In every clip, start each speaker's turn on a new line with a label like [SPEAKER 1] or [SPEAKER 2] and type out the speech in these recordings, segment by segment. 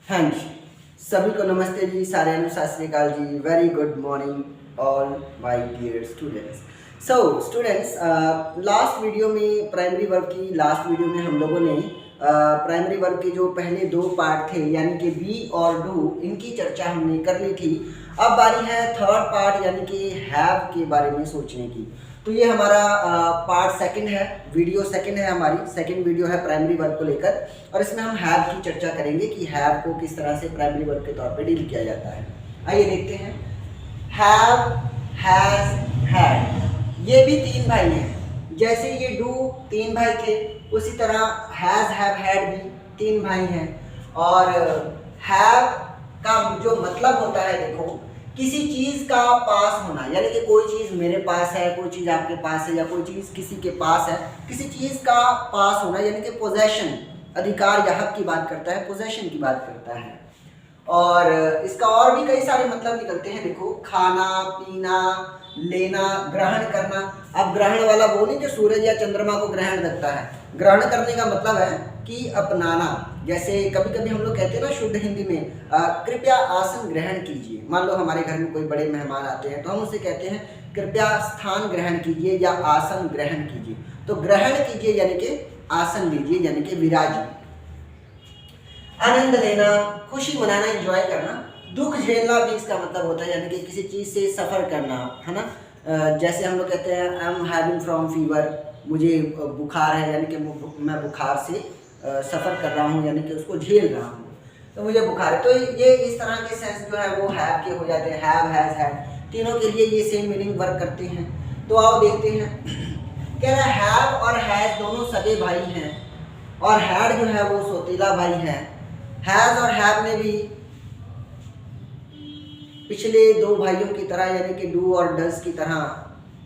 [SPEAKER 1] हाँ जी, सभी को नमस्ते जी, सारे Sat Sri Akal ji, very good morning all my dear students. So students, last video में प्राइमरी वर्ब की लास्ट वीडियो में हम लोगों ने प्राइमरी वर्ब के जो पहले दो पार्ट थे यानी कि बी और डू, इनकी चर्चा हमने कर ली थी। अब बारी है थर्ड पार्ट यानी कि हैव के बारे में सोचने की। तो ये हमारा पार्ट सेकंड है, वीडियो सेकंड है, हमारी सेकंड वीडियो है प्राइमरी वर्ब को लेकर, और इसमें हम हैव की चर्चा करेंगे कि हैव को किस तरह से प्राइमरी वर्ब के तौर पे डील किया जाता है। आइए देखते हैं। हैव, हैज, हैड, ये भी तीन भाई हैं। जैसे ये डू तीन भाई थे, उसी तरह हैज, हैव, हैड भी तीन भाई हैं। और हैव का जो मतलब होता है, देखो, किसी चीज का पास होना, यानी कि कोई चीज मेरे पास है, कोई चीज आपके पास है, या कोई चीज किसी के पास है, किसी चीज का पास होना यानी कि पोजेशन, अधिकार या हक की बात करता है, पोजेशन की बात करता है। और इसका और भी कई सारे मतलब निकलते हैं। देखो, खाना, पीना, लेना, ग्रहण करना। अब ग्रहण वाला वो नहीं जो सूरज या चंद्रमा को ग्रहण रखता है। ग्रहण करने का मतलब है कि अपनाना। जैसे कभी कभी हम लोग कहते हैं ना शुद्ध हिंदी में, कृपया आसन ग्रहण कीजिए। मान लो हमारे घर में कोई बड़े मेहमान आते हैं तो हम उसे कहते हैं कृपया स्थान ग्रहण कीजिए या आसन ग्रहण कीजिए। तो ग्रहण कीजिए यानी कि आसन लीजिए, यानी कि विराजिए। आनंद लेना, खुशी मनाना, एंजॉय करना। दुख झेलना भी इसका मतलब होता है, यानी कि किसी चीज़ से सफ़र करना, है ना। जैसे हम लोग कहते हैं I am having from fever, मुझे बुखार है, यानी कि मैं बुखार से सफ़र कर रहा हूँ, यानी कि उसको झेल रहा हूँ, तो मुझे बुखार है। तो ये इस तरह के सेंस जो है वो हैव के हो जाते हैं। हैव, हैज़, हैड, तीनों के लिए ये सेम मीनिंग वर्क करते हैं। तो आओ देखते हैं। कह रहा है हैव और हैज़ दोनों सगे भाई हैं, और हैड जो है वो सौतेला भाई है। हैज़ और हैव ने भी पिछले दो भाइयों की तरह, यानी कि डू और डज की तरह,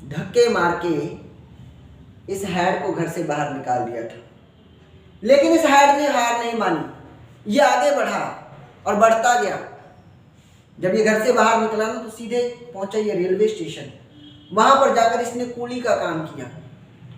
[SPEAKER 1] धक्के मार के इस हैड को घर से बाहर निकाल दिया था। लेकिन इस हैड ने हार नहीं मानी, ये आगे बढ़ा और बढ़ता गया। जब ये घर से बाहर निकला ना तो सीधे पहुंचा ये रेलवे स्टेशन। वहां पर जाकर इसने कूली का काम किया।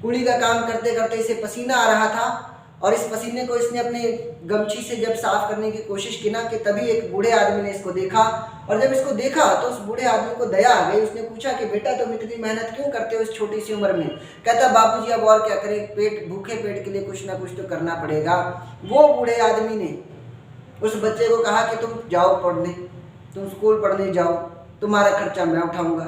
[SPEAKER 1] कूली का काम करते करते इसे पसीना आ रहा था, और इस पसीने को इसने अपने गमछी से जब साफ करने की कोशिश की ना, कि तभी एक बूढ़े आदमी ने इसको देखा। और जब इसको देखा तो उस बूढ़े आदमी को दया आ गई। उसने पूछा कि बेटा तुम इतनी मेहनत क्यों करते हो इस छोटी सी उम्र में। कहता बाबूजी अब और क्या करें, पेट, भूखे पेट के लिए कुछ ना कुछ तो करना पड़ेगा। वो बूढ़े आदमी ने उस बच्चे को कहा कि तुम जाओ पढ़ने, तुम स्कूल पढ़ने जाओ, तुम्हारा खर्चा मैं उठाऊंगा।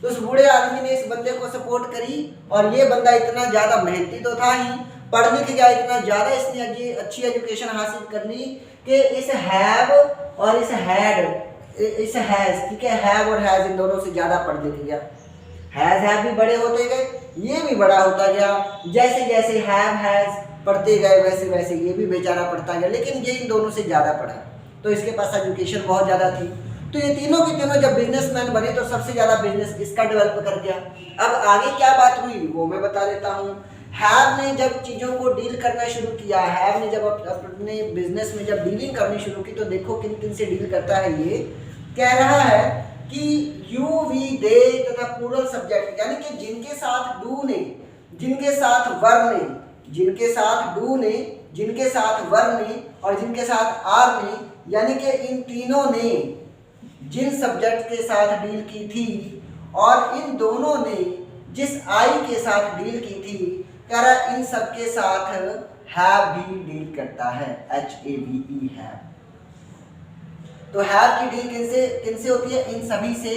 [SPEAKER 1] तो उस बूढ़े आदमी ने इस बंदे को सपोर्ट करी, और ये बंदा इतना ज़्यादा मेहनती तो था ही, पढ़ लिख गया इतना ज़्यादा, इसने अच्छी एजुकेशन हासिल कर ली कि इस हैव और इस हैड, इस हैज़, ठीक है, हैव और हैज़, इन दोनों से ज़्यादा पढ़ लिख गया। हैज़ हैव भी बड़े होते गए, ये भी बड़ा होता गया। जैसे जैसे हैव हैज़ पढ़ते गए वैसे वैसे ये भी बेचारा पढ़ता गया, लेकिन ये इन दोनों से ज़्यादा पढ़ा, तो इसके पास एजुकेशन बहुत ज़्यादा थी। तो ये तीनों के तीनों जब बिजनेसमैन बने तो सबसे ज़्यादा बिजनेस इसका डेवलप कर गया। अब आगे क्या बात हुई वो मैं बता देता हूँ। हैव ने जब चीज़ों को डील करना शुरू किया, हैव ने जब अपने बिजनेस में जब डीलिंग करनी शुरू की, तो देखो किन किन से डील करता है। ये कह रहा है कि यू, वी, दे तथा प्लूरल सब्जेक्ट, यानी कि जिनके साथ डू ने, जिनके साथ वर ने, जिनके साथ डू ने, जिनके साथ वर ने, और जिनके साथ आर ने, यानी कि इन तीनों ने जिन सब्जेक्ट के साथ डील की थी, और इन दोनों ने जिस आई के साथ डील की थी, कह रहा इन सब के साथ हैव भी डील करता है, HAVE, हैव। तो हैव की डील किनसे होती है? इन सभी से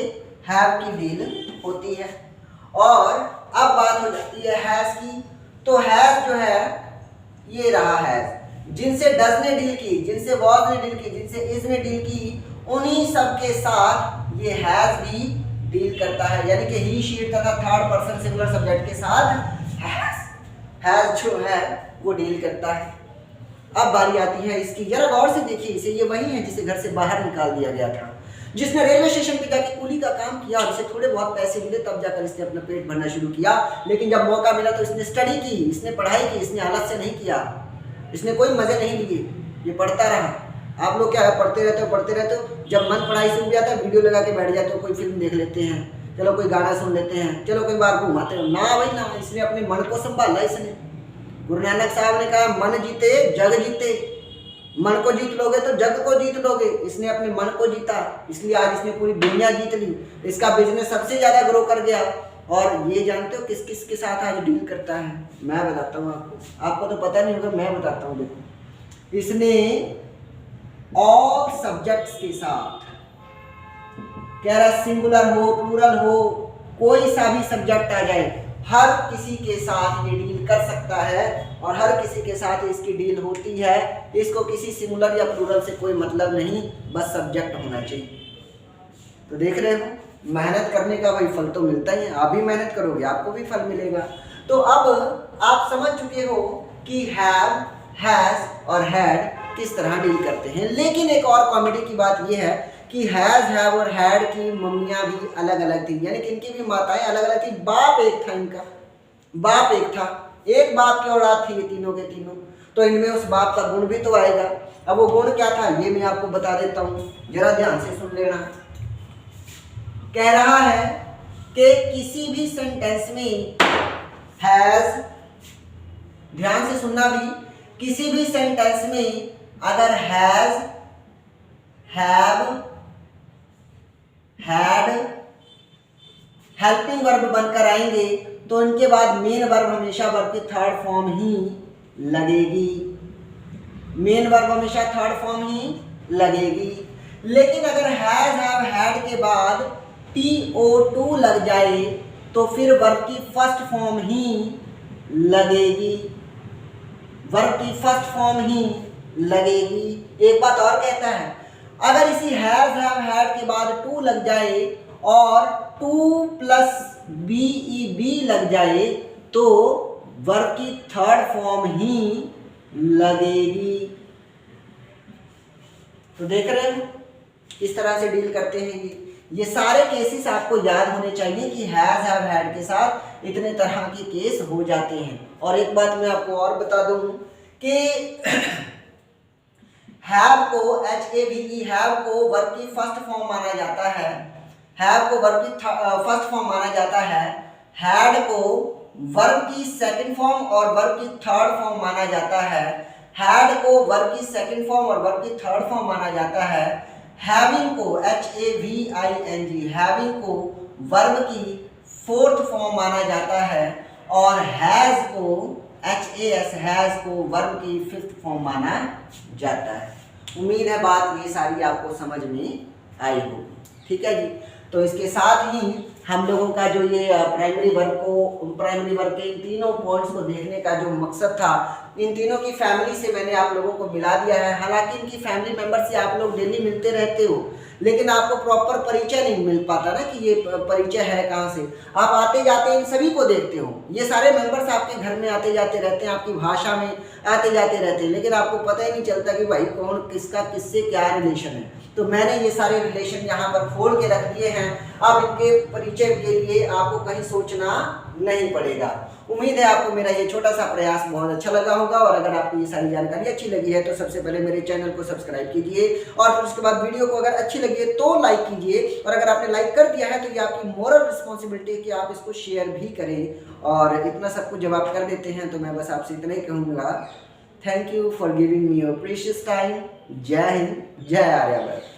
[SPEAKER 1] हैव की डील होती है। और अब बात हो जाती है हैज की। तो हैज जो है ये रहा हैज, जिनसे डज ने डील की, जिनसे वॉज ने डील की, जिनसे इज ने डील की, उन्हीं सब के साथ ये हैज भी डील करता है, यानी कि ही, शी तथा थर्ड पर्सन सिंगुलर सब्जेक्ट के साथ हैज जो है वो डील करता है। अब बारी आती है इसकी, जरा गौर से देखिए इसे। ये वही है जिसे घर से बाहर निकाल दिया गया था, जिसने रेलवे स्टेशन पे जाके कूली का काम किया, और इसे थोड़े बहुत पैसे मिले, तब जाकर इसने अपना पेट भरना शुरू किया। लेकिन जब मौका मिला तो इसने स्टडी की, इसने पढ़ाई की, इसने आलस से नहीं किया, इसने कोई मजे नहीं लिए, ये पढ़ता रहा। आप लोग क्या है, पढ़ते रहते हो, जब मन पढ़ाई से उठ जाता है वीडियो लगा के बैठ जाते हो, कोई फिल्म देख लेते हैं, चलो कोई गाना सुन लेते हैं, चलो कोई बार घुमाते हो ना भाई ना। इसने अपने मन को संभाला। इसने, गुरु नानक साहब ने कहा मन जीते जग जीते। मन को जीत लोगे तो जग को जीत लोगे। इसने अपने मन को जीता, इसलिए आज इसने पूरी दुनिया जीत ली। इसका बिजनेस सबसे ज्यादा ग्रो कर गया। और ये जानते हो किस किस के साथ आज डील करता है? मैं बताता हूँ आपको, आपको तो पता नहीं होगा, मैं बताता हूँ। देखो, इसने ऑल सब्जेक्ट्स के साथ, कह रहा सिंगुलर हो प्लूरल हो, कोई सा भी सब्जेक्ट आ जाए, हर किसी के साथ ये डील कर सकता है और हर किसी के साथ इसकी डील होती है। इसको किसी सिंगुलर या प्लूरल से कोई मतलब नहीं, बस सब्जेक्ट होना चाहिए। तो देख रहे हो, मेहनत करने का भाई फल तो मिलता ही है। आप भी मेहनत करोगे, आपको भी फल मिलेगा। तो अब आप समझ चुके हो कि हैव, हैज और हैड किस तरह डील करते हैं। लेकिन एक और कॉमेडी की बात यह है कि हैज, हैव और हैड की मम्मियाँ भी अलग अलग थी, यानी कि इनकी भी माताएं अलग अलग थी। बाप एक था, इनका बाप एक था, एक बाप की औलाद थी ये तीनों के तीनों। तो इनमें उस बाप का गुण भी तो आएगा। अब वो गुण क्या था ये मैं आपको बता देता हूँ, जरा ध्यान से सुन लेना। कह रहा है कि किसी भी सेंटेंस में हैज, ध्यान से सुनना भी, किसी भी सेंटेंस में अगर has, have, had helping verb बनकर आएंगे तो इनके बाद मेन वर्ब हमेशा वर्ब की थर्ड फॉर्म ही लगेगी। मेन वर्ब हमेशा थर्ड फॉर्म ही लगेगी। लेकिन अगर हैज, हैव, हैड के बाद TO2 लग जाए तो फिर वर्ब की फर्स्ट फॉर्म ही लगेगी, वर्ब की फर्स्ट फॉर्म ही लगेगी। एक बात और कहता है, अगर इसी हैज, हैव, हैड के बाद टू लग जाए और 2 प्लस BEB लग जाए तो वर्ब की थर्ड फॉर्म ही लगेगी। तो देख रहे हैं किस तरह से डील करते हैं ये सारे केसेस आपको याद होने चाहिए कि हैज, हैव, हैड के साथ इतने तरह के केस हो जाते हैं। और एक बात मैं आपको और बता दूं कि हैव को, HAVE, हैव को वर्ब की फर्स्ट फॉर्म माना जाता है, हैव को वर्ब की फर्स्ट फॉर्म माना जाता है, हैड को वर्ब की सेकंड फॉर्म और वर्ब की थर्ड फॉर्म माना जाता है, हैड को वर्ब की सेकंड फॉर्म और वर्ब की थर्ड फॉर्म माना जाता है, हैविंग को, HAVING, हैविंग को वर्ब की फोर्थ फॉर्म माना जाता है और हैज को, HAS, हैज को वर्ब की फिफ्थ फॉर्म माना जाता है। उम्मीद है बात ये सारी आपको समझ में आई होगी। ठीक है जी। तो इसके साथ ही हम लोगों का जो ये प्राइमरी वर्ब के इन तीनों पॉइंट्स को देखने का जो मकसद था, इन तीनों की फैमिली से मैंने आप लोगों को मिला दिया है। हालांकि इनकी फैमिली मेंबर से आप लोग डेली मिलते रहते हो, लेकिन आपको प्रॉपर परिचय नहीं मिल पाता ना कि ये परिचय है कहाँ से। आप आते जाते इन सभी को देखते हो, ये सारे मेंबर्स आपके घर में आते जाते रहते हैं, आपकी भाषा में आते जाते रहते हैं, लेकिन आपको पता ही नहीं चलता कि भाई कौन किसका किससे क्या रिलेशन है। तो मैंने ये सारे रिलेशन यहाँ पर खोल के रख दिए हैं। अब इनके परिचय के लिए आपको कहीं सोचना नहीं पड़ेगा। उम्मीद है आपको मेरा ये छोटा सा प्रयास बहुत अच्छा लगा होगा। और अगर आपको ये सारी जानकारी अच्छी लगी है तो सबसे पहले मेरे चैनल को सब्सक्राइब कीजिए और फिर उसके बाद वीडियो को अगर अच्छी लगी है तो लाइक कीजिए। और अगर आपने लाइक कर दिया है तो ये आपकी मोरल रिस्पॉन्सिबिलिटी है कि आप इसको शेयर भी करें। और इतना सब कुछ जब आप कर देते हैं तो मैं बस आपसे इतना ही कहूँगा, thank you for giving me your precious time. जय हिंद, जय आर्यभट्ट।